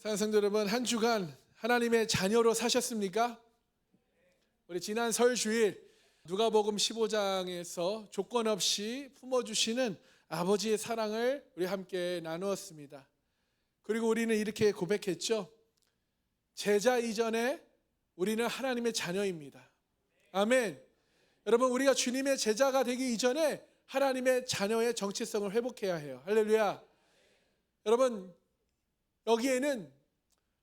사랑하는 성도 여러분, 한 주간 하나님의 자녀로 사셨습니까? 우리 지난 설 주일 누가복음 15장에서 조건 없이 품어주시는 아버지의 사랑을 우리 함께 나누었습니다. 그리고 우리는 이렇게 고백했죠. 제자 이전에 우리는 하나님의 자녀입니다. 아멘. 여러분, 우리가 주님의 제자가 되기 이전에 하나님의 자녀의 정체성을 회복해야 해요. 할렐루야. 여러분, 여기에는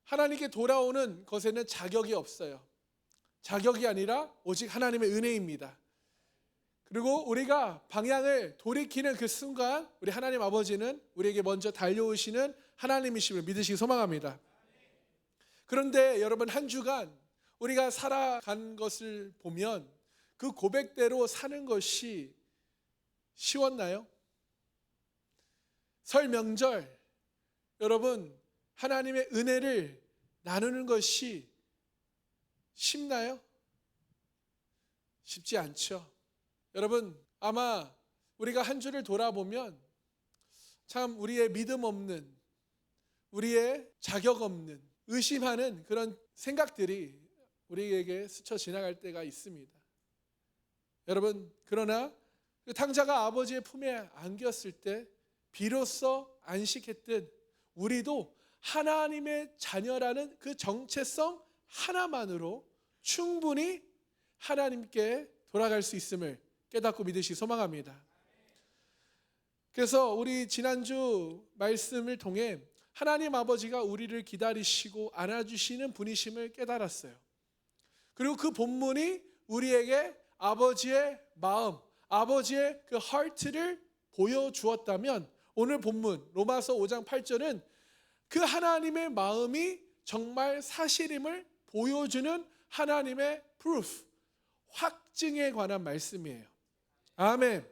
하나님께 돌아오는 것에는 자격이 없어요. 자격이 아니라 오직 하나님의 은혜입니다. 그리고 우리가 방향을 돌이키는 그 순간 우리 하나님 아버지는 우리에게 먼저 달려오시는 하나님이심을 믿으시기 소망합니다. 그런데 여러분, 한 주간 우리가 살아간 것을 보면 그 고백대로 사는 것이 쉬웠나요? 설 명절, 여러분, 하나님의 은혜를 나누는 것이 쉽나요? 쉽지 않죠. 여러분, 아마 우리가 한 주를 돌아보면 참 우리의 믿음 없는, 우리의 자격 없는, 의심하는 그런 생각들이 우리에게 스쳐 지나갈 때가 있습니다. 여러분, 그러나 그 탕자가 아버지의 품에 안겼을 때 비로소 안식했듯 우리도 하나님의 자녀라는 그 정체성 하나만으로 충분히 하나님께 돌아갈 수 있음을 깨닫고 믿으시기 소망합니다. 그래서 우리 지난주 말씀을 통해 하나님 아버지가 우리를 기다리시고 안아주시는 분이심을 깨달았어요. 그리고 그 본문이 우리에게 아버지의 마음, 아버지의 그 heart를 보여주었다면 오늘 본문 로마서 5장 8절은 그 하나님의 마음이 정말 사실임을 보여주는 하나님의 proof, 확증에 관한 말씀이에요. 아멘.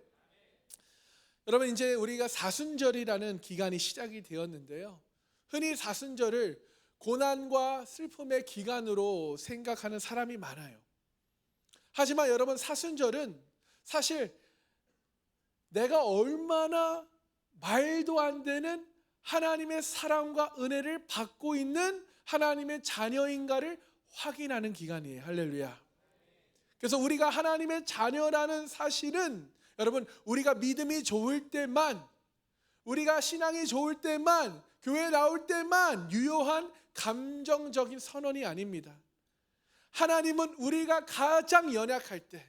여러분, 이제 우리가 사순절이라는 기간이 시작이 되었는데요. 흔히 사순절을 고난과 슬픔의 기간으로 생각하는 사람이 많아요. 하지만 여러분, 사순절은 사실 내가 얼마나 말도 안 되는 하나님의 사랑과 은혜를 받고 있는 하나님의 자녀인가를 확인하는 기간이에요. 할렐루야. 그래서 우리가 하나님의 자녀라는 사실은 여러분, 우리가 믿음이 좋을 때만, 우리가 신앙이 좋을 때만, 교회 나올 때만 유효한 감정적인 선언이 아닙니다. 하나님은 우리가 가장 연약할 때,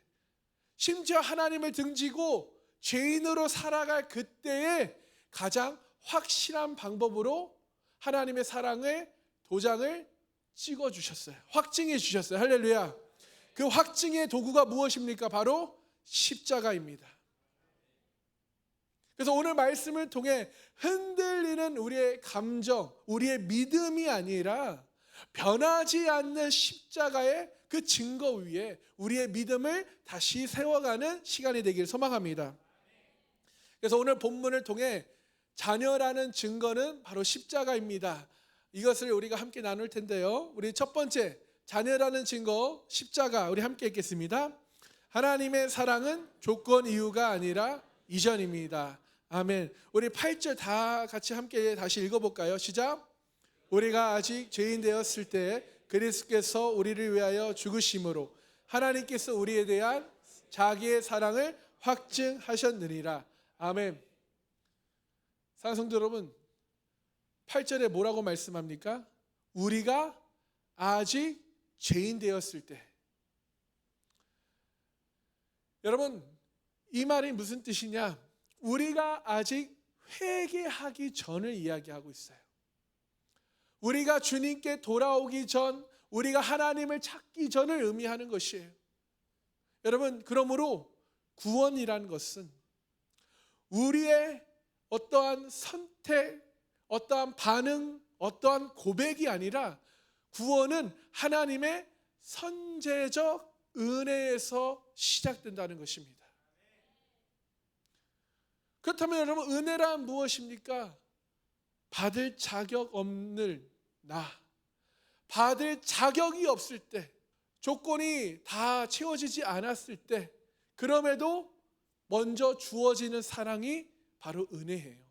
심지어 하나님을 등지고 죄인으로 살아갈 그때에 가장 확실한 방법으로 하나님의 사랑의 도장을 찍어주셨어요. 확증해 주셨어요. 할렐루야. 그 확증의 도구가 무엇입니까? 바로 십자가입니다. 그래서 오늘 말씀을 통해 흔들리는 우리의 감정, 우리의 믿음이 아니라 변하지 않는 십자가의 그 증거 위에 우리의 믿음을 다시 세워가는 시간이 되길 소망합니다. 그래서 오늘 본문을 통해 자녀라는 증거는 바로 십자가입니다. 이것을 우리가 함께 나눌 텐데요. 우리 첫 번째, 자녀라는 증거, 십자가, 우리 함께 읽겠습니다. 하나님의 사랑은 조건 이유가 아니라 이전입니다. 아멘. 우리 8절 다 같이 함께 다시 읽어볼까요? 시작. 우리가 아직 죄인 되었을 때 그리스도께서 우리를 위하여 죽으심으로 하나님께서 우리에 대한 자기의 사랑을 확증하셨느니라. 아멘. 사랑하는 성도 여러분, 8절에 뭐라고 말씀합니까? 우리가 아직 죄인 되었을 때. 여러분, 이 말이 무슨 뜻이냐? 우리가 아직 회개하기 전을 이야기하고 있어요. 우리가 주님께 돌아오기 전, 우리가 하나님을 찾기 전을 의미하는 것이에요. 여러분, 그러므로 구원이라는 것은 우리의 어떠한 선택, 어떠한 반응, 어떠한 고백이 아니라 구원은 하나님의 선제적 은혜에서 시작된다는 것입니다. 그렇다면 여러분, 은혜란 무엇입니까? 받을 자격 없는 나, 받을 자격이 없을 때, 조건이 다 채워지지 않았을 때, 그럼에도 먼저 주어지는 사랑이 바로 은혜예요.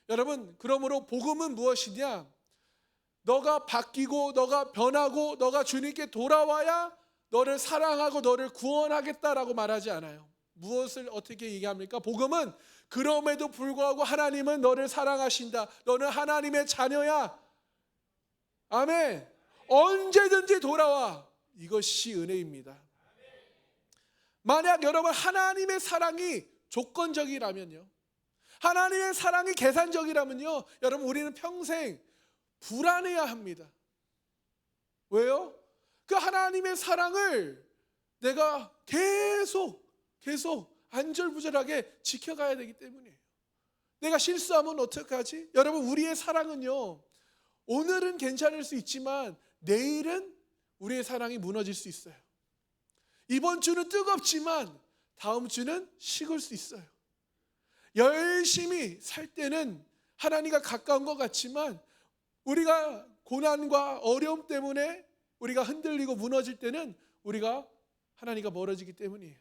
여러분, 그러므로 복음은 무엇이냐? 너가 바뀌고 너가 변하고 너가 주님께 돌아와야 너를 사랑하고 너를 구원하겠다라고 말하지 않아요. 무엇을 어떻게 얘기합니까? 복음은 그럼에도 불구하고 하나님은 너를 사랑하신다. 너는 하나님의 자녀야. 아멘. 언제든지 돌아와. 이것이 은혜입니다. 만약 여러분 하나님의 사랑이 조건적이라면요, 하나님의 사랑이 계산적이라면요, 여러분 우리는 평생 불안해야 합니다. 왜요? 그 하나님의 사랑을 내가 계속 안절부절하게 지켜가야 되기 때문이에요. 내가 실수하면 어떡하지? 여러분 우리의 사랑은요, 오늘은 괜찮을 수 있지만 내일은 우리의 사랑이 무너질 수 있어요. 이번 주는 뜨겁지만 다음 주는 식을 수 있어요. 열심히 살 때는 하나님과 가까운 것 같지만 우리가 고난과 어려움 때문에 우리가 흔들리고 무너질 때는 우리가 하나님과 멀어지기 때문이에요.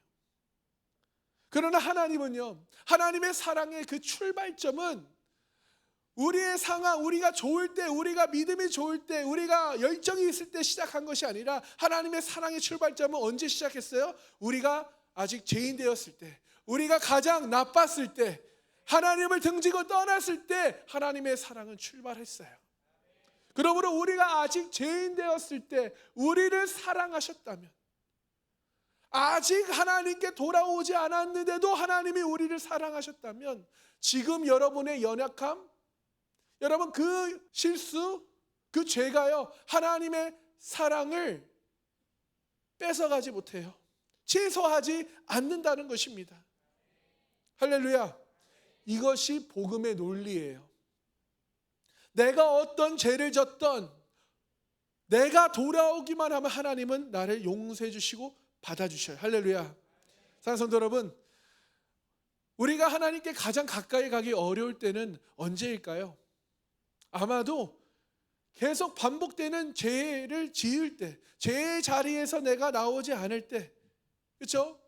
그러나 하나님은요, 하나님의 사랑의 그 출발점은 우리의 상황, 우리가 좋을 때, 우리가 믿음이 좋을 때, 우리가 열정이 있을 때 시작한 것이 아니라 하나님의 사랑의 출발점은 언제 시작했어요? 우리가 아직 죄인 되었을 때, 우리가 가장 나빴을 때, 하나님을 등지고 떠났을 때 하나님의 사랑은 출발했어요. 그러므로 우리가 아직 죄인 되었을 때 우리를 사랑하셨다면, 아직 하나님께 돌아오지 않았는데도 하나님이 우리를 사랑하셨다면, 지금 여러분의 연약함, 여러분 그 실수, 그 죄가요, 하나님의 사랑을 뺏어가지 못해요. 취소하지 않는다는 것입니다. 할렐루야. 이것이 복음의 논리예요. 내가 어떤 죄를 졌던, 내가 돌아오기만 하면 하나님은 나를 용서해 주시고 받아주셔요. 할렐루야. 사랑하는 성도 여러분, 우리가 하나님께 가장 가까이 가기 어려울 때는 언제일까요? 아마도 계속 반복되는 죄를 지을 때, 죄의 자리에서 내가 나오지 않을 때, 그렇죠?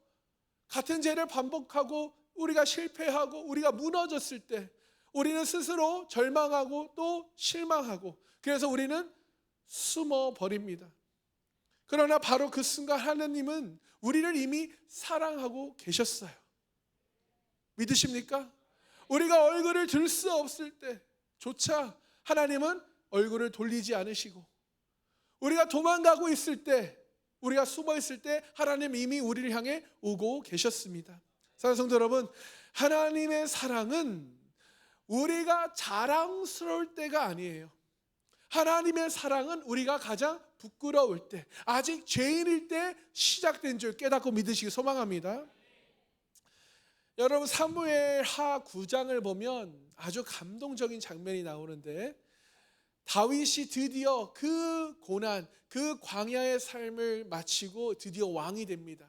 같은 죄를 반복하고 우리가 실패하고 우리가 무너졌을 때 우리는 스스로 절망하고 또 실망하고, 그래서 우리는 숨어 버립니다. 그러나 바로 그 순간 하나님은 우리를 이미 사랑하고 계셨어요. 믿으십니까? 우리가 얼굴을 들 수 없을 때조차 하나님은 얼굴을 돌리지 않으시고, 우리가 도망가고 있을 때, 우리가 숨어 있을 때 하나님 이미 우리를 향해 오고 계셨습니다. 사랑하는 성도 여러분, 하나님의 사랑은 우리가 자랑스러울 때가 아니에요. 하나님의 사랑은 우리가 가장 부끄러울 때, 아직 죄인일 때 시작된 줄 깨닫고 믿으시기 소망합니다. 여러분 사무엘하 9장을 보면 아주 감동적인 장면이 나오는데, 다윗이 드디어 그 고난, 그 광야의 삶을 마치고 드디어 왕이 됩니다.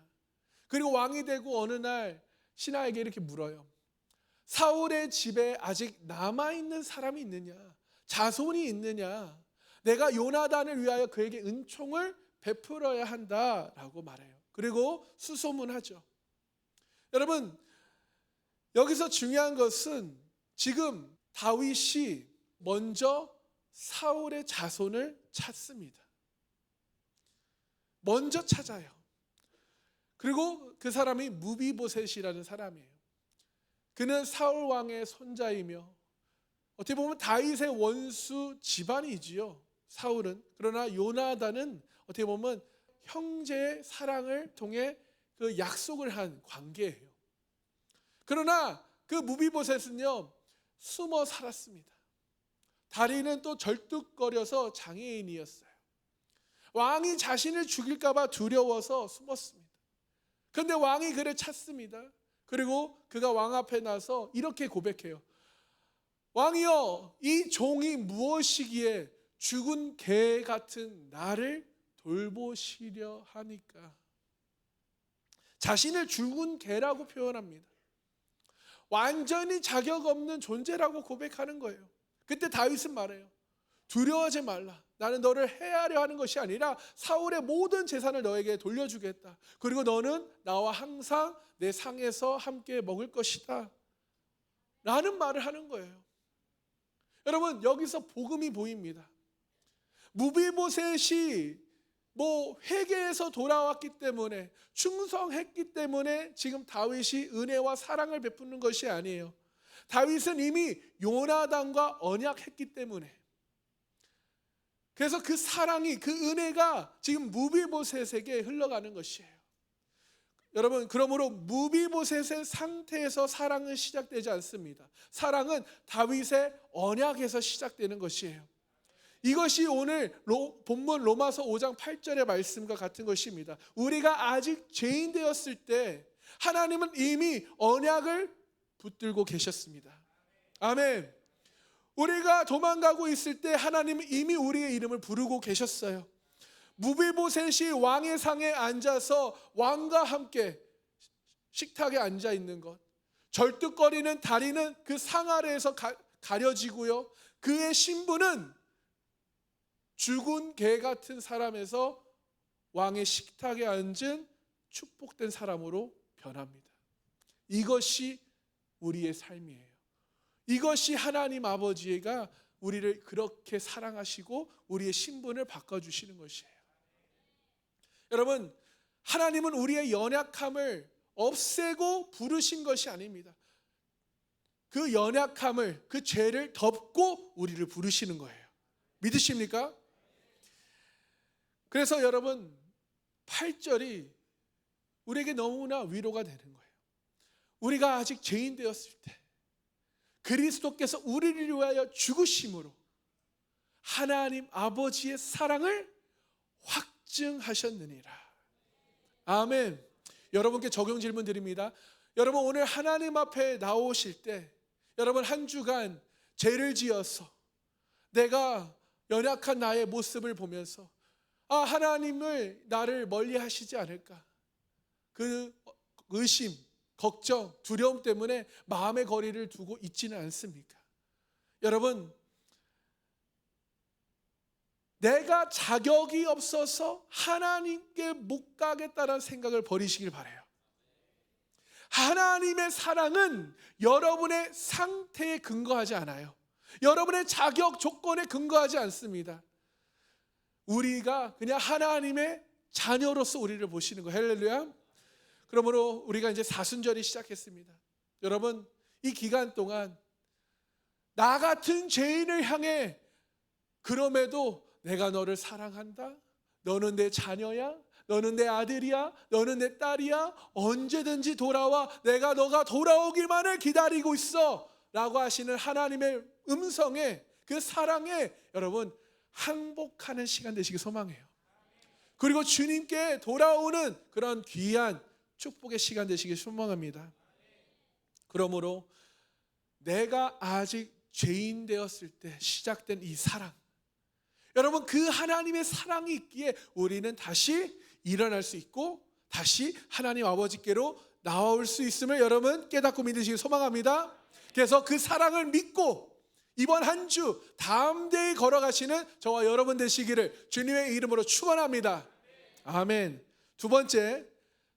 그리고 왕이 되고 어느 날 신하에게 이렇게 물어요. 사울의 집에 아직 남아있는 사람이 있느냐? 자손이 있느냐? 내가 요나단을 위하여 그에게 은총을 베풀어야 한다라고 말해요. 그리고 수소문하죠. 여러분, 여기서 중요한 것은 지금 다윗이 먼저 사울의 자손을 찾습니다. 먼저 찾아요. 그리고 그 사람이 무비보셋이라는 사람이에요. 그는 사울 왕의 손자이며 어떻게 보면 다윗의 원수 집안이지요, 사울은. 그러나 요나단은 어떻게 보면 형제의 사랑을 통해 그 약속을 한 관계예요. 그러나 그 무비보셋은요, 숨어 살았습니다. 다리는 또 절뚝거려서 장애인이었어요. 왕이 자신을 죽일까 봐 두려워서 숨었습니다. 그런데 왕이 그를 찾습니다. 그리고 그가 왕 앞에 나서 이렇게 고백해요. 왕이여, 이 종이 무엇이기에 죽은 개 같은 나를 돌보시려 하니까. 자신을 죽은 개라고 표현합니다. 완전히 자격 없는 존재라고 고백하는 거예요. 그때 다윗은 말해요. 두려워하지 말라. 나는 너를 해하려 하는 것이 아니라 사울의 모든 재산을 너에게 돌려주겠다. 그리고 너는 나와 항상 내 상에서 함께 먹을 것이다 라는 말을 하는 거예요. 여러분, 여기서 복음이 보입니다. 무비보셋이 회개해서 돌아왔기 때문에, 충성했기 때문에 지금 다윗이 은혜와 사랑을 베푸는 것이 아니에요. 다윗은 이미 요나단과 언약했기 때문에, 그래서 그 사랑이, 그 은혜가 지금 무비보셋에게 흘러가는 것이에요. 여러분, 그러므로 무비보셋의 상태에서 사랑은 시작되지 않습니다. 사랑은 다윗의 언약에서 시작되는 것이에요. 이것이 오늘 본문 로마서 5장 8절의 말씀과 같은 것입니다. 우리가 아직 죄인 되었을 때 하나님은 이미 언약을 붙들고 계셨습니다. 아멘. 우리가 도망가고 있을 때 하나님은 이미 우리의 이름을 부르고 계셨어요. 무비보셋이 왕의 상에 앉아서 왕과 함께 식탁에 앉아 있는 것, 절뚝거리는 다리는 그 상 아래에서 가려지고요, 그의 신분은 죽은 개 같은 사람에서 왕의 식탁에 앉은 축복된 사람으로 변합니다. 이것이 우리의 삶이에요. 이것이 하나님 아버지가 우리를 그렇게 사랑하시고 우리의 신분을 바꿔주시는 것이에요. 여러분, 하나님은 우리의 연약함을 없애고 부르신 것이 아닙니다. 그 연약함을, 그 죄를 덮고 우리를 부르시는 거예요. 믿으십니까? 그래서 여러분, 8절이 우리에게 너무나 위로가 되는 거예요. 우리가 아직 죄인 되었을 때 그리스도께서 우리를 위하여 죽으심으로 하나님 아버지의 사랑을 확증하셨느니라. 아멘. 여러분께 적용 질문 드립니다. 여러분, 오늘 하나님 앞에 나오실 때 여러분, 한 주간 죄를 지어서 내가 연약한 나의 모습을 보면서 하나님을 나를 멀리 하시지 않을까, 그 의심, 걱정, 두려움 때문에 마음의 거리를 두고 있지는 않습니까? 여러분, 내가 자격이 없어서 하나님께 못 가겠다는 생각을 버리시길 바라요. 하나님의 사랑은 여러분의 상태에 근거하지 않아요. 여러분의 자격 조건에 근거하지 않습니다. 우리가 그냥 하나님의 자녀로서 우리를 보시는 거예요. 할렐루야. 그러므로 우리가 이제 사순절이 시작했습니다. 여러분, 이 기간 동안 나 같은 죄인을 향해 그럼에도 내가 너를 사랑한다, 너는 내 자녀야, 너는 내 아들이야, 너는 내 딸이야, 언제든지 돌아와, 내가 너가 돌아오기만을 기다리고 있어 라고 하시는 하나님의 음성에, 그 사랑에 여러분 항복하는 시간 되시기 소망해요. 그리고 주님께 돌아오는 그런 귀한 축복의 시간 되시기 소망합니다. 그러므로 내가 아직 죄인 되었을 때 시작된 이 사랑, 여러분, 그 하나님의 사랑이 있기에 우리는 다시 일어날 수 있고 다시 하나님 아버지께로 나올 수 있음을 여러분 깨닫고 믿으시기 소망합니다. 그래서 그 사랑을 믿고 이번 한 주 담대히 걸어가시는 저와 여러분 되시기를 주님의 이름으로 축원합니다. 아멘. 두 번째,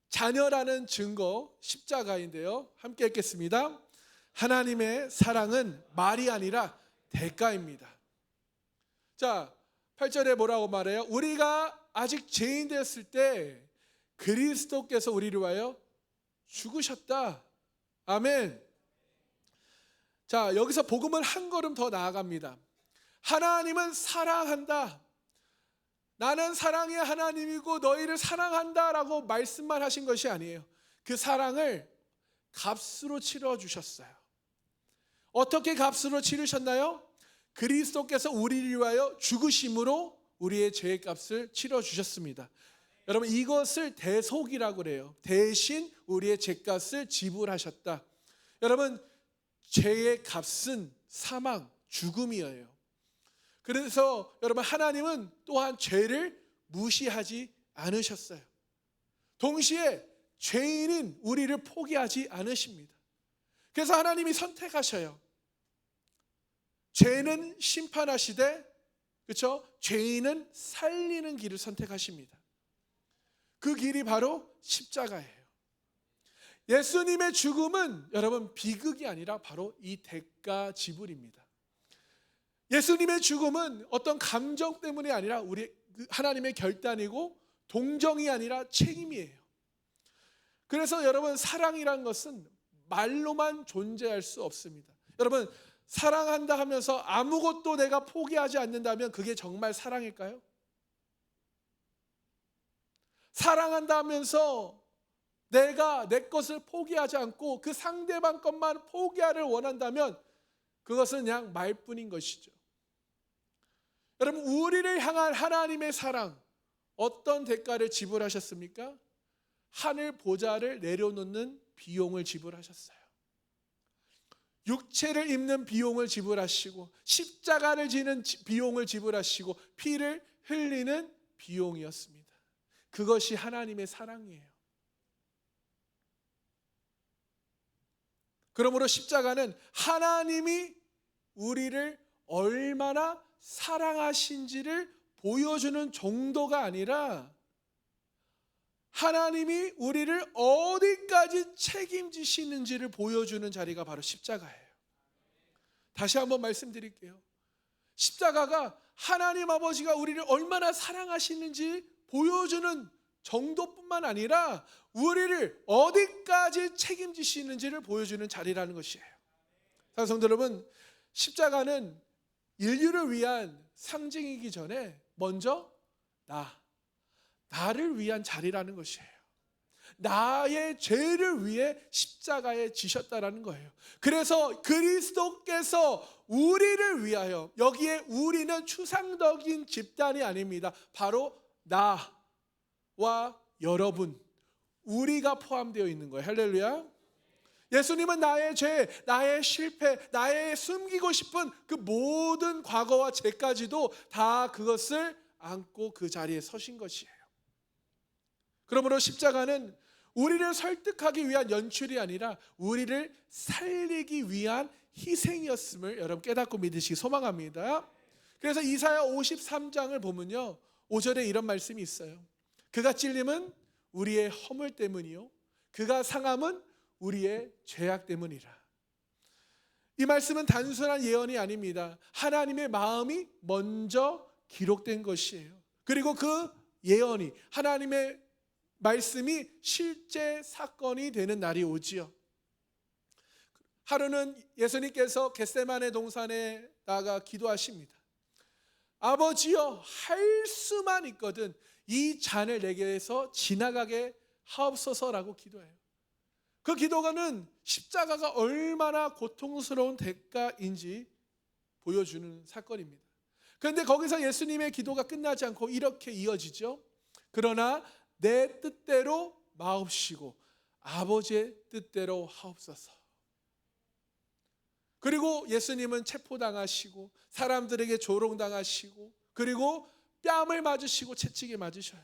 자녀라는 증거, 십자가인데요, 함께 읽겠습니다. 하나님의 사랑은 말이 아니라 대가입니다. 자, 8절에 뭐라고 말해요? 우리가 아직 죄인 되었을 때 그리스도께서 우리를 위하여 죽으셨다. 아멘. 자, 여기서 복음은 한 걸음 더 나아갑니다. 하나님은 사랑한다, 나는 사랑의 하나님이고 너희를 사랑한다 라고 말씀만 하신 것이 아니에요. 그 사랑을 값으로 치러주셨어요. 어떻게 값으로 치르셨나요? 그리스도께서 우리를 위하여 죽으심으로 우리의 죄의 값을 치러주셨습니다. 여러분, 이것을 대속이라고 그래요. 대신 우리의 죄값을 지불하셨다. 여러분, 죄의 값은 사망, 죽음이에요. 그래서 여러분, 하나님은 또한 죄를 무시하지 않으셨어요. 동시에 죄인인 우리를 포기하지 않으십니다. 그래서 하나님이 선택하셔요. 죄는 심판하시되, 그렇죠? 죄인은 살리는 길을 선택하십니다. 그 길이 바로 십자가예요. 예수님의 죽음은 여러분 비극이 아니라 바로 이 대가 지불입니다. 예수님의 죽음은 어떤 감정 때문이 아니라 우리 하나님의 결단이고 동정이 아니라 책임이에요. 그래서 여러분, 사랑이란 것은 말로만 존재할 수 없습니다. 여러분, 사랑한다 하면서 아무것도 내가 포기하지 않는다면 그게 정말 사랑일까요? 사랑한다 하면서 내가 내 것을 포기하지 않고 그 상대방 것만 포기하를 원한다면 그것은 그냥 말뿐인 것이죠. 여러분, 우리를 향한 하나님의 사랑, 어떤 대가를 지불하셨습니까? 하늘 보좌를 내려놓는 비용을 지불하셨어요. 육체를 입는 비용을 지불하시고 십자가를 지는 비용을 지불하시고 피를 흘리는 비용이었습니다. 그것이 하나님의 사랑이에요. 그러므로 십자가는 하나님이 우리를 얼마나 사랑하신지를 보여주는 정도가 아니라 하나님이 우리를 어디까지 책임지시는지를 보여주는 자리가 바로 십자가예요. 다시 한번 말씀드릴게요. 십자가가 하나님 아버지가 우리를 얼마나 사랑하시는지 보여주는 정도뿐만 아니라 우리를 어디까지 책임지시는지를 보여주는 자리라는 것이에요. 성도 여러분, 십자가는 인류를 위한 상징이기 전에 먼저 나를 위한 자리라는 것이에요. 나의 죄를 위해 십자가에 지셨다라는 거예요. 그래서 그리스도께서 우리를 위하여, 여기에 우리는 추상적인 집단이 아닙니다. 바로 나와 여러분, 우리가 포함되어 있는 거예요. 할렐루야. 예수님은 나의 죄, 나의 실패, 나의 숨기고 싶은 그 모든 과거와 죄까지도 다 그것을 안고 그 자리에 서신 것이에요. 그러므로 십자가는 우리를 설득하기 위한 연출이 아니라 우리를 살리기 위한 희생이었음을 여러분 깨닫고 믿으시기 소망합니다. 그래서 이사야 53장을 보면요, 5절에 이런 말씀이 있어요. 그가 찔림은 우리의 허물 때문이요, 그가 상함은 우리의 죄악 때문이라. 이 말씀은 단순한 예언이 아닙니다. 하나님의 마음이 먼저 기록된 것이에요. 그리고 그 예언이, 하나님의 말씀이 실제 사건이 되는 날이 오지요. 하루는 예수님께서 겟세마네 동산에 나가 기도하십니다. 아버지여, 할 수만 있거든 이 잔을 내게서 지나가게 하옵소서라고 기도해요. 그 기도가는 십자가가 얼마나 고통스러운 대가인지 보여주는 사건입니다. 그런데 거기서 예수님의 기도가 끝나지 않고 이렇게 이어지죠. 그러나 내 뜻대로 마옵시고 아버지의 뜻대로 하옵소서. 그리고 예수님은 체포당하시고 사람들에게 조롱당하시고 그리고 뺨을 맞으시고 채찍에 맞으셔요.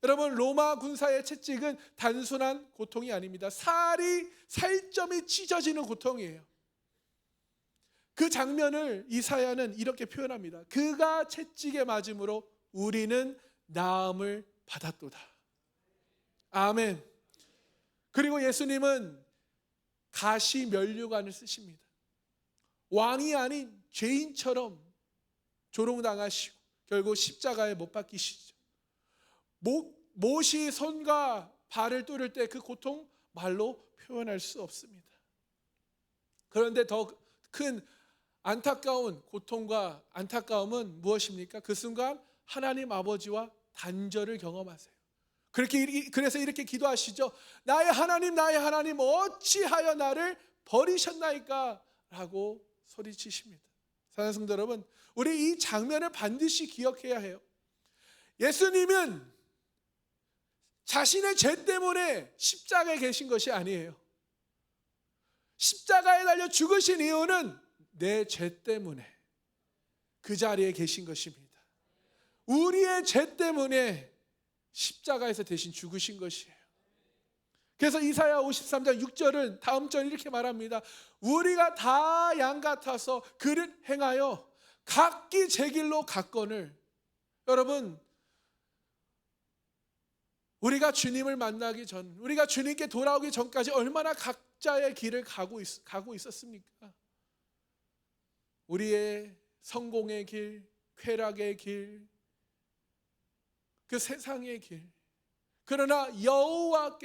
여러분, 로마 군사의 채찍은 단순한 고통이 아닙니다. 살점이 찢어지는 고통이에요. 그 장면을 이사야는 이렇게 표현합니다. 그가 채찍에 맞음으로 우리는 나음을 받았도다. 아멘. 그리고 예수님은 가시 면류관을 쓰십니다. 왕이 아닌 죄인처럼 조롱당하시고 결국 십자가에 못 박히시죠. 못이 손과 발을 뚫을 때 그 고통 말로 표현할 수 없습니다. 그런데 더 큰 안타까운 고통과 안타까움은 무엇입니까? 그 순간 하나님 아버지와 단절을 경험하세요. 그래서 이렇게 기도하시죠. 나의 하나님 어찌하여 나를 버리셨나이까? 라고 소리치십니다. 사랑하는 성도 여러분, 우리 이 장면을 반드시 기억해야 해요. 예수님은 자신의 죄 때문에 십자가에 계신 것이 아니에요. 십자가에 달려 죽으신 이유는 내 죄 때문에 그 자리에 계신 것입니다. 우리의 죄 때문에 십자가에서 대신 죽으신 것이에요. 그래서 이사야 53장 6절은 다음 절 이렇게 말합니다. 우리가 다 양 같아서 그릇 행하여 각기 제 길로 갔거늘. 여러분, 우리가 주님을 만나기 전, 우리가 주님께 돌아오기 전까지 얼마나 각자의 길을 가고 있었습니까? 우리의 성공의 길, 쾌락의 길, 그 세상의 길. 그러나 여호와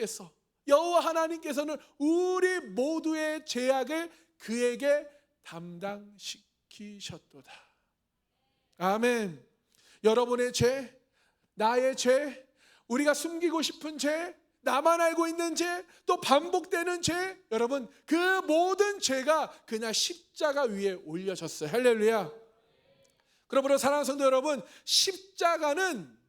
하나님께서는 우리 모두의 죄악을 그에게 담당시키셨도다. 아멘. 여러분의 죄, 나의 죄, 우리가 숨기고 싶은 죄, 나만 알고 있는 죄, 또 반복되는 죄, 여러분 그 모든 죄가 그냥 십자가 위에 올려졌어요. 할렐루야. 그러므로 사랑하는 성도 여러분, 십자가는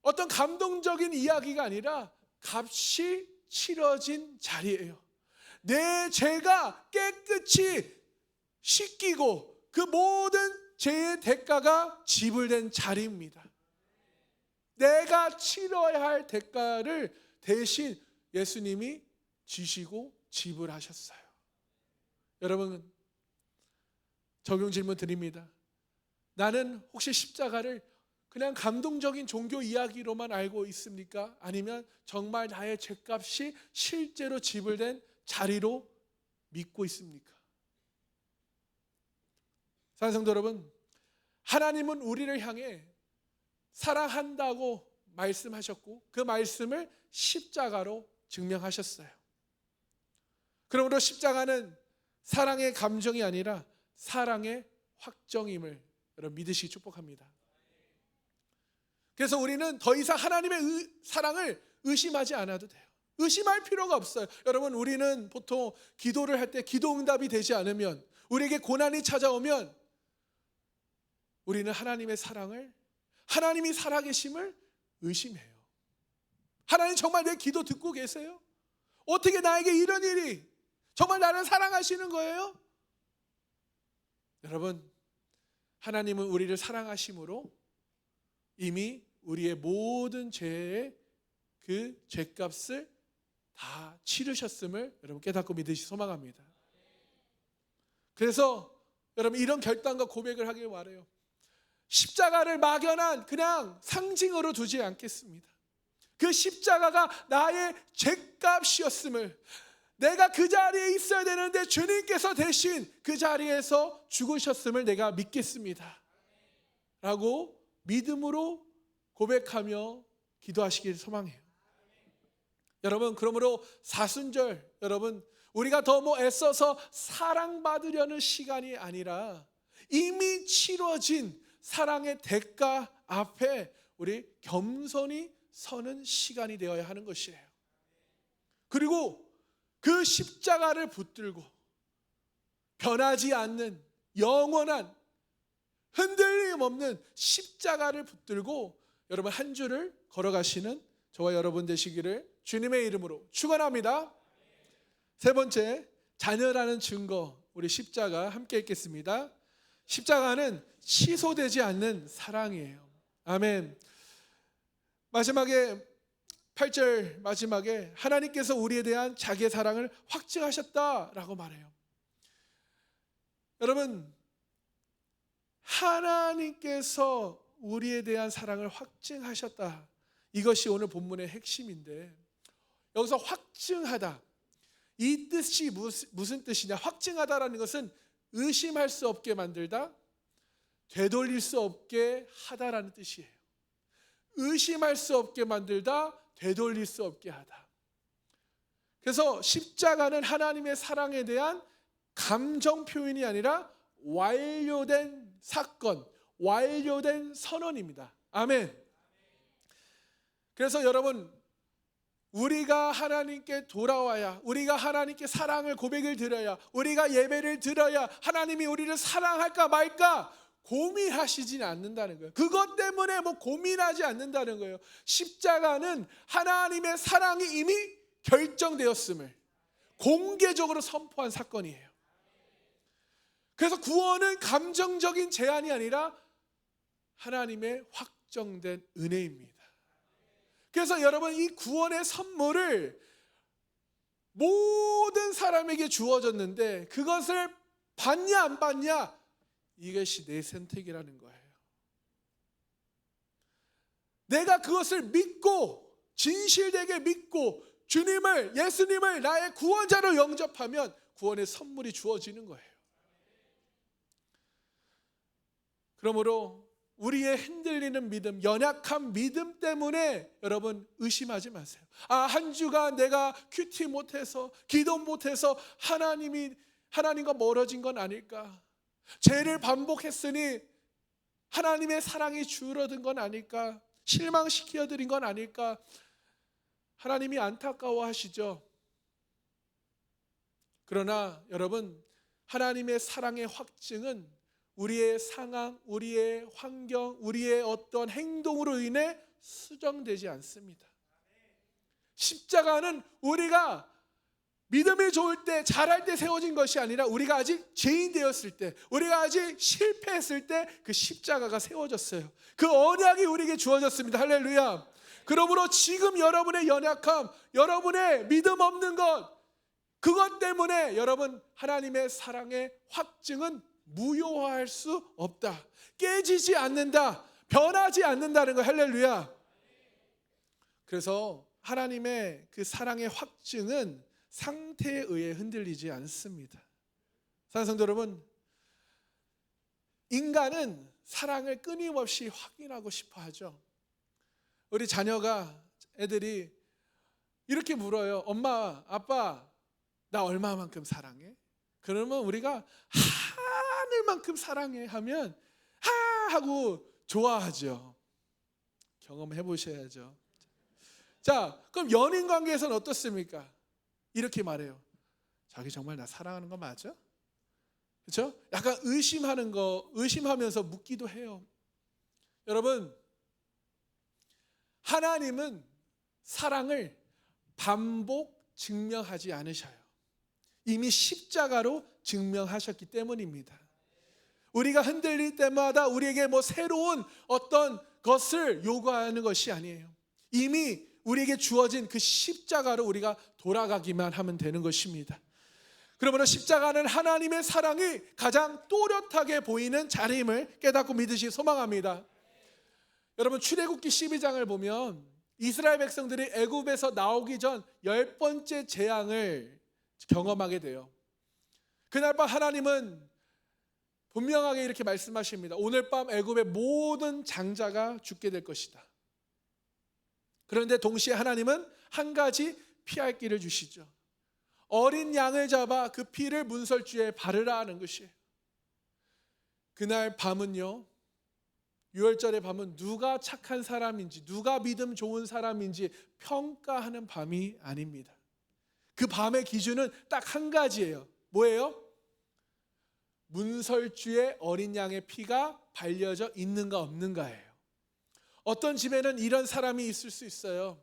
어떤 감동적인 이야기가 아니라 값이 치러진 자리예요. 내 죄가 깨끗이 씻기고 그 모든 죄의 대가가 지불된 자리입니다. 내가 치러야 할 대가를 대신 예수님이 지시고 지불하셨어요. 여러분, 적용 질문 드립니다. 나는 혹시 십자가를 그냥 감동적인 종교 이야기로만 알고 있습니까? 아니면 정말 나의 죄값이 실제로 지불된 자리로 믿고 있습니까? 사랑하는 성도 여러분, 하나님은 우리를 향해 사랑한다고 말씀하셨고 그 말씀을 십자가로 증명하셨어요. 그러므로 십자가는 사랑의 감정이 아니라 사랑의 확정임을 여러분 믿으시기 축복합니다. 그래서 우리는 더 이상 하나님의 사랑을 의심하지 않아도 돼요. 의심할 필요가 없어요. 여러분, 우리는 보통 기도를 할 때 기도 응답이 되지 않으면, 우리에게 고난이 찾아오면 우리는 하나님의 사랑을, 하나님이 살아계심을 의심해요. 하나님 정말 내 기도 듣고 계세요? 어떻게 나에게 이런 일이, 정말 나를 사랑하시는 거예요? 여러분, 하나님은 우리를 사랑하심으로 이미 우리의 모든 죄의 그 죄값을 다 치르셨음을 여러분 깨닫고 믿으시 소망합니다. 그래서 여러분 이런 결단과 고백을 하길 바라요. 십자가를 막연한 그냥 상징으로 두지 않겠습니다. 그 십자가가 나의 죄값이었음을, 내가 그 자리에 있어야 되는데 주님께서 대신 그 자리에서 죽으셨음을 내가 믿겠습니다 라고 믿음으로 고백하며 기도하시길 소망해요. 여러분, 그러므로 사순절, 여러분 우리가 더 애써서 사랑받으려는 시간이 아니라 이미 치러진 사랑의 대가 앞에 우리 겸손히 서는 시간이 되어야 하는 것이에요. 그리고 그 십자가를 붙들고 변하지 않는 영원한 흔들림 없는 십자가를 붙들고 여러분 한 주를 걸어가시는 저와 여러분 되시기를 주님의 이름으로 축원합니다. 세 번째, 자녀라는 증거, 우리 십자가 함께 읽겠습니다. 십자가는 취소되지 않는 사랑이에요. 아멘. 마지막에 8절 마지막에 하나님께서 우리에 대한 자기의 사랑을 확증하셨다라고 말해요. 여러분, 하나님께서 우리에 대한 사랑을 확증하셨다, 이것이 오늘 본문의 핵심인데, 여기서 확증하다, 이 뜻이 무슨 뜻이냐? 확증하다라는 것은 의심할 수 없게 만들다, 되돌릴 수 없게 하다라는 뜻이에요. 의심할 수 없게 만들다, 되돌릴 수 없게 하다. 그래서 십자가는 하나님의 사랑에 대한 감정 표현이 아니라 완료된 사건, 완료된 선언입니다. 아멘. 그래서 여러분, 우리가 하나님께 돌아와야, 우리가 하나님께 사랑을 고백을 드려야, 우리가 예배를 드려야 하나님이 우리를 사랑할까 말까 고민하시진 않는다는 거예요. 그것 때문에 고민하지 않는다는 거예요. 십자가는 하나님의 사랑이 이미 결정되었음을 공개적으로 선포한 사건이에요. 그래서 구원은 감정적인 제한이 아니라 하나님의 확정된 은혜입니다. 그래서 여러분, 이 구원의 선물을 모든 사람에게 주어졌는데 그것을 받냐 안 받냐, 이것이 내 선택이라는 거예요. 내가 그것을 믿고 진실되게 믿고 주님을, 예수님을 나의 구원자로 영접하면 구원의 선물이 주어지는 거예요. 그러므로 우리의 흔들리는 믿음, 연약한 믿음 때문에 여러분 의심하지 마세요. 한 주간 내가 큐티 못해서, 기도 못해서 하나님과 멀어진 건 아닐까? 죄를 반복했으니 하나님의 사랑이 줄어든 건 아닐까? 실망시켜드린 건 아닐까? 하나님이 안타까워하시죠. 그러나 여러분, 하나님의 사랑의 확증은 우리의 상황, 우리의 환경, 우리의 어떤 행동으로 인해 수정되지 않습니다. 십자가는 우리가 믿음이 좋을 때, 잘할 때 세워진 것이 아니라 우리가 아직 죄인 되었을 때, 우리가 아직 실패했을 때 그 십자가가 세워졌어요. 그 언약이 우리에게 주어졌습니다. 할렐루야. 그러므로 지금 여러분의 연약함, 여러분의 믿음 없는 것, 그것 때문에 여러분 하나님의 사랑의 확증은 무효화할 수 없다. 깨지지 않는다. 변하지 않는다는 거. 할렐루야. 그래서 하나님의 그 사랑의 확증은 상태에 의해 흔들리지 않습니다. 사랑하는 성도 여러분, 인간은 사랑을 끊임없이 확인하고 싶어 하죠. 우리 애들이 이렇게 물어요. 엄마, 아빠, 나 얼마만큼 사랑해? 그러면 우리가 하늘만큼 사랑해 하면 하고 좋아하죠. 경험해 보셔야죠. 자, 그럼 연인 관계에서는 어떻습니까? 이렇게 말해요. 자기 정말 나 사랑하는 거 맞아? 그렇죠? 약간 의심하면서 묻기도 해요. 여러분, 하나님은 사랑을 반복 증명하지 않으셔요. 이미 십자가로 증명하셨기 때문입니다. 우리가 흔들릴 때마다 우리에게 새로운 어떤 것을 요구하는 것이 아니에요. 이미 우리에게 주어진 그 십자가로 우리가 돌아가기만 하면 되는 것입니다. 그러므로 십자가는 하나님의 사랑이 가장 또렷하게 보이는 자리임을 깨닫고 믿으시 소망합니다. 여러분, 출애굽기 12장을 보면 이스라엘 백성들이 애굽에서 나오기 전 10번째 재앙을 경험하게 돼요. 그날 밤 하나님은 분명하게 이렇게 말씀하십니다. 오늘 밤 애굽의 모든 장자가 죽게 될 것이다. 그런데 동시에 하나님은 한 가지 피할 길을 주시죠. 어린 양을 잡아 그 피를 문설주에 바르라 하는 것이에요. 그날 밤은요, 유월절의 밤은 누가 착한 사람인지, 누가 믿음 좋은 사람인지 평가하는 밤이 아닙니다. 그 밤의 기준은 딱 한 가지예요. 뭐예요? 문설주에 어린 양의 피가 발려져 있는가 없는가예요. 어떤 집에는 이런 사람이 있을 수 있어요.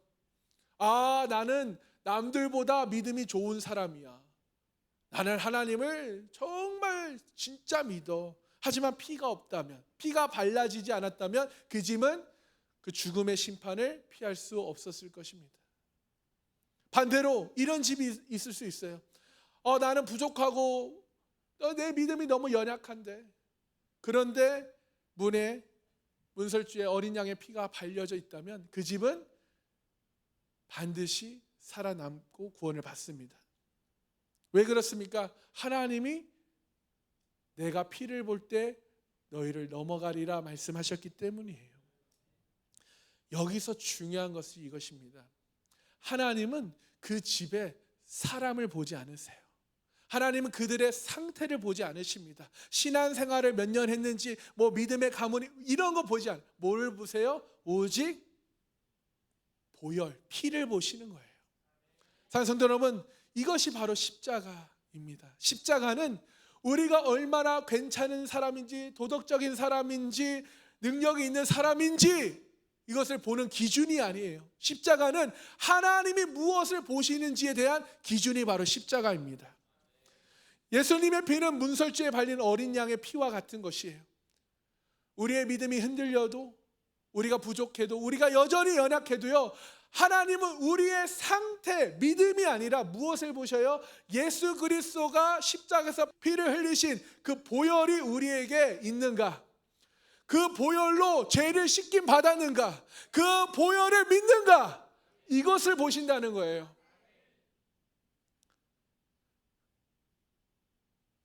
나는 남들보다 믿음이 좋은 사람이야. 나는 하나님을 정말 진짜 믿어. 하지만 피가 없다면, 피가 발라지지 않았다면 그 집은 그 죽음의 심판을 피할 수 없었을 것입니다. 반대로 이런 집이 있을 수 있어요. 나는 부족하고 내 믿음이 너무 연약한데, 그런데 문설주에 어린 양의 피가 발려져 있다면 그 집은 반드시 살아남고 구원을 받습니다. 왜 그렇습니까? 하나님이 내가 피를 볼 때 너희를 넘어가리라 말씀하셨기 때문이에요. 여기서 중요한 것은 이것입니다. 하나님은 그 집에 사람을 보지 않으세요. 하나님은 그들의 상태를 보지 않으십니다. 신앙생활을 몇 년 했는지, 믿음의 가문이 이런 거 보지 않아요. 뭘 보세요? 오직 보혈, 피를 보시는 거예요. 사랑하는 성도 여러분, 이것이 바로 십자가입니다. 십자가는 우리가 얼마나 괜찮은 사람인지, 도덕적인 사람인지, 능력이 있는 사람인지 이것을 보는 기준이 아니에요. 십자가는 하나님이 무엇을 보시는지에 대한 기준이 바로 십자가입니다. 예수님의 피는 문설주에 발린 어린 양의 피와 같은 것이에요. 우리의 믿음이 흔들려도, 우리가 부족해도, 우리가 여전히 연약해도요, 하나님은 우리의 상태, 믿음이 아니라 무엇을 보셔요? 예수 그리스도가 십자가에서 피를 흘리신 그 보혈이 우리에게 있는가? 그 보혈로 죄를 씻김 받았는가? 그 보혈을 믿는가? 이것을 보신다는 거예요.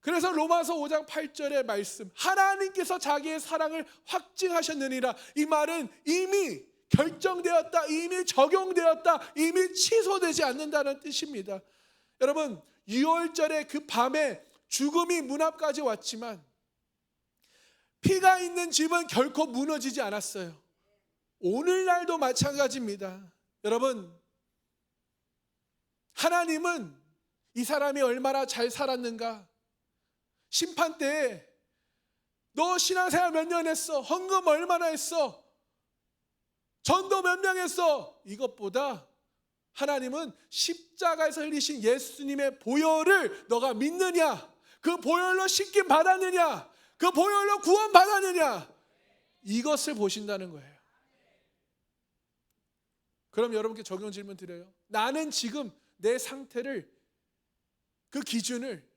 그래서 로마서 5장 8절의 말씀, 하나님께서 자기의 사랑을 확증하셨느니라. 이 말은 이미 결정되었다, 이미 적용되었다, 이미 취소되지 않는다는 뜻입니다. 여러분, 6월절의 그 밤에 죽음이 문 앞까지 왔지만 피가 있는 집은 결코 무너지지 않았어요. 오늘날도 마찬가지입니다. 여러분, 하나님은 이 사람이 얼마나 잘 살았는가, 심판 때에 너 신앙생활 몇 년 했어, 헌금 얼마나 했어, 전도 몇 명 했어, 이것보다 하나님은 십자가에서 흘리신 예수님의 보혈을 너가 믿느냐, 그 보혈로 씻김 받았느냐, 그 보혈로 구원 받았느냐, 이것을 보신다는 거예요. 그럼 여러분께 적용 질문 드려요. 나는 지금 내 상태를, 그 기준을,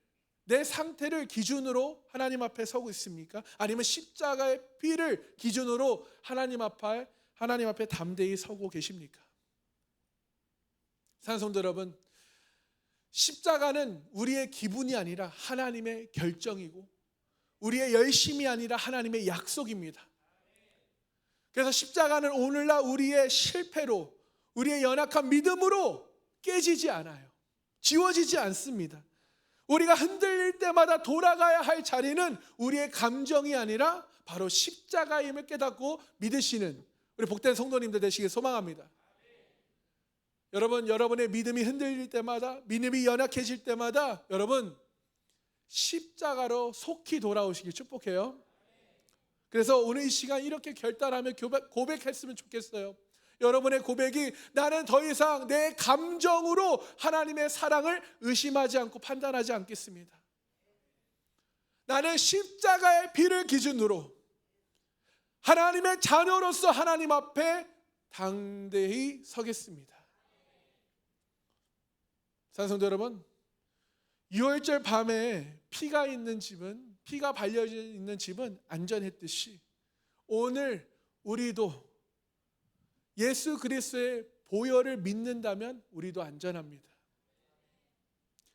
내 상태를 기준으로 하나님 앞에 서고 있습니까? 아니면 십자가의 피를 기준으로 하나님 앞에 담대히 서고 계십니까? 사랑하는 성도 여러분, 십자가는 우리의 기분이 아니라 하나님의 결정이고, 우리의 열심이 아니라 하나님의 약속입니다. 그래서 십자가는 오늘날 우리의 실패로, 우리의 연약한 믿음으로 깨지지 않아요. 지워지지 않습니다. 우리가 흔들릴 때마다 돌아가야 할 자리는 우리의 감정이 아니라 바로 십자가임을 깨닫고 믿으시는 우리 복된 성도님들 되시길 소망합니다. 여러분, 여러분의 믿음이 흔들릴 때마다, 믿음이 연약해질 때마다 여러분 십자가로 속히 돌아오시길 축복해요. 그래서 오늘 이 시간 이렇게 결단하며 고백했으면 좋겠어요. 여러분의 고백이 나는 더 이상 내 감정으로 하나님의 사랑을 의심하지 않고 판단하지 않겠습니다. 나는 십자가의 피를 기준으로 하나님의 자녀로서 하나님 앞에 당대히 서겠습니다. 사랑하는 성도 여러분, 6월절 밤에 피가 있는 집은, 피가 발려져 있는 집은 안전했듯이 오늘 우리도 예수 그리스도의 보혈을 믿는다면 우리도 안전합니다.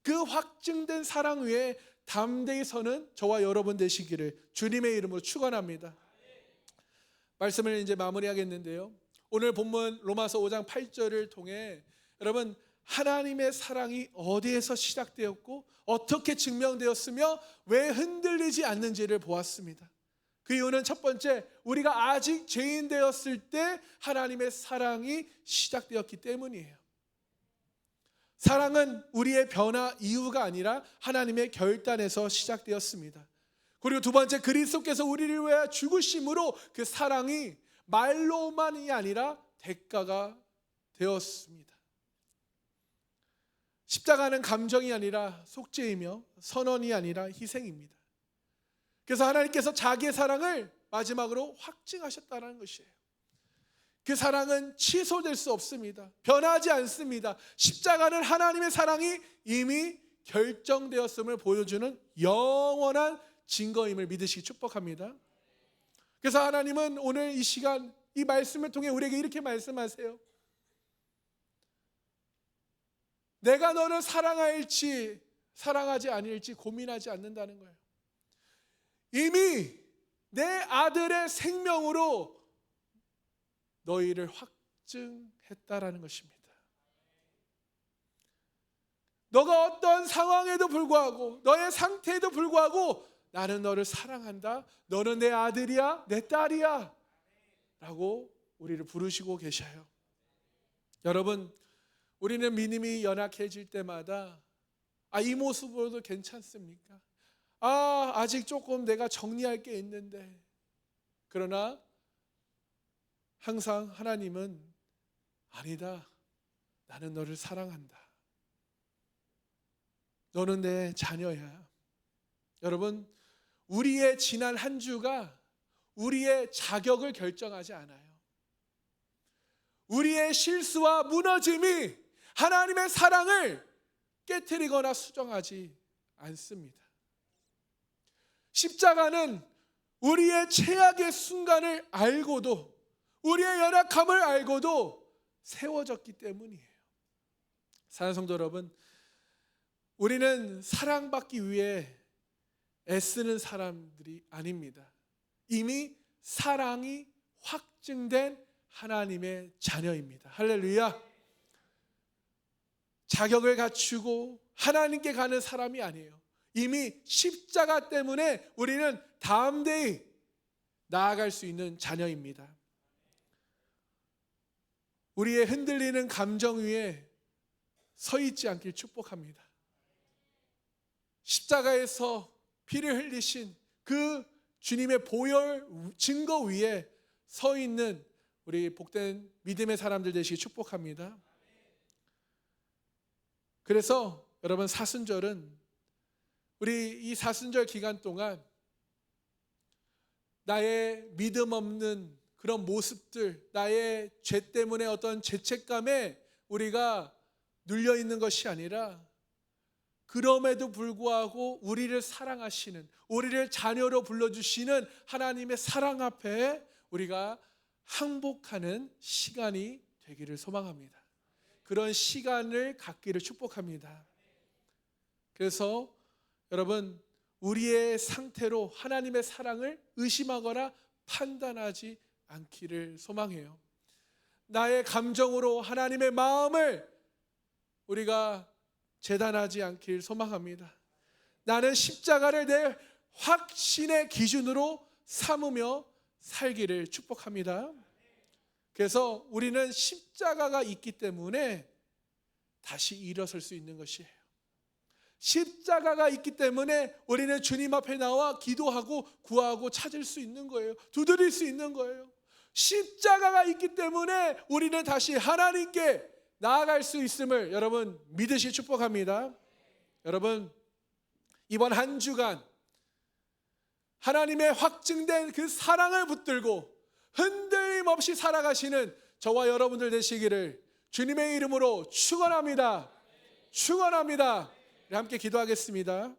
그 확증된 사랑 위에 담대히 서는 저와 여러분 되시기를 주님의 이름으로 축원합니다. 말씀을 이제 마무리하겠는데요, 오늘 본문 로마서 5장 8절을 통해 여러분 하나님의 사랑이 어디에서 시작되었고 어떻게 증명되었으며 왜 흔들리지 않는지를 보았습니다. 그 이유는 첫 번째, 우리가 아직 죄인 되었을 때 하나님의 사랑이 시작되었기 때문이에요. 사랑은 우리의 변화 이유가 아니라 하나님의 결단에서 시작되었습니다. 그리고 두 번째, 그리스도께서 우리를 위해 죽으심으로 그 사랑이 말로만이 아니라 대가가 되었습니다. 십자가는 감정이 아니라 속죄이며 선언이 아니라 희생입니다. 그래서 하나님께서 자기의 사랑을 마지막으로 확증하셨다는 것이에요. 그 사랑은 취소될 수 없습니다. 변하지 않습니다. 십자가는 하나님의 사랑이 이미 결정되었음을 보여주는 영원한 증거임을 믿으시기 축복합니다. 그래서 하나님은 오늘 이 시간 이 말씀을 통해 우리에게 이렇게 말씀하세요. 내가 너를 사랑할지 사랑하지 아닐지 고민하지 않는다는 거예요. 이미 내 아들의 생명으로 너희를 확증했다라는 것입니다. 너가 어떤 상황에도 불구하고, 너의 상태에도 불구하고 나는 너를 사랑한다. 너는 내 아들이야, 내 딸이야 라고 우리를 부르시고 계셔요. 여러분, 우리는 믿음이 연약해질 때마다 이 모습으로도 괜찮습니까? 아직 조금 내가 정리할 게 있는데. 그러나 항상 하나님은 아니다. 나는 너를 사랑한다. 너는 내 자녀야. 여러분, 우리의 지난 한 주가 우리의 자격을 결정하지 않아요. 우리의 실수와 무너짐이 하나님의 사랑을 깨트리거나 수정하지 않습니다. 십자가는 우리의 최악의 순간을 알고도, 우리의 연약함을 알고도 세워졌기 때문이에요. 사랑하는 성도 여러분, 우리는 사랑받기 위해 애쓰는 사람들이 아닙니다. 이미 사랑이 확증된 하나님의 자녀입니다. 할렐루야. 자격을 갖추고 하나님께 가는 사람이 아니에요. 이미 십자가 때문에 우리는 담대히 나아갈 수 있는 자녀입니다. 우리의 흔들리는 감정 위에 서 있지 않길 축복합니다. 십자가에서 피를 흘리신 그 주님의 보혈 증거 위에 서 있는 우리 복된 믿음의 사람들 되시기 축복합니다. 그래서 여러분, 사순절은 우리 이 사순절 기간 동안 나의 믿음 없는 그런 모습들, 나의 죄 때문에 어떤 죄책감에 우리가 눌려 있는 것이 아니라, 그럼에도 불구하고 우리를 사랑하시는, 우리를 자녀로 불러주시는 하나님의 사랑 앞에 우리가 항복하는 시간이 되기를 소망합니다. 그런 시간을 갖기를 축복합니다. 그래서 여러분, 우리의 상태로 하나님의 사랑을 의심하거나 판단하지 않기를 소망해요. 나의 감정으로 하나님의 마음을 우리가 재단하지 않길 소망합니다. 나는 십자가를 내 확신의 기준으로 삼으며 살기를 축복합니다. 그래서 우리는 십자가가 있기 때문에 다시 일어설 수 있는 것이에요. 십자가가 있기 때문에 우리는 주님 앞에 나와 기도하고 구하고 찾을 수 있는 거예요. 두드릴 수 있는 거예요. 십자가가 있기 때문에 우리는 다시 하나님께 나아갈 수 있음을 여러분 믿으시 축복합니다. 여러분, 이번 한 주간 하나님의 확증된 그 사랑을 붙들고 흔들림 없이 살아가시는 저와 여러분들 되시기를 주님의 이름으로 축원합니다. 축원합니다. 함께 기도하겠습니다.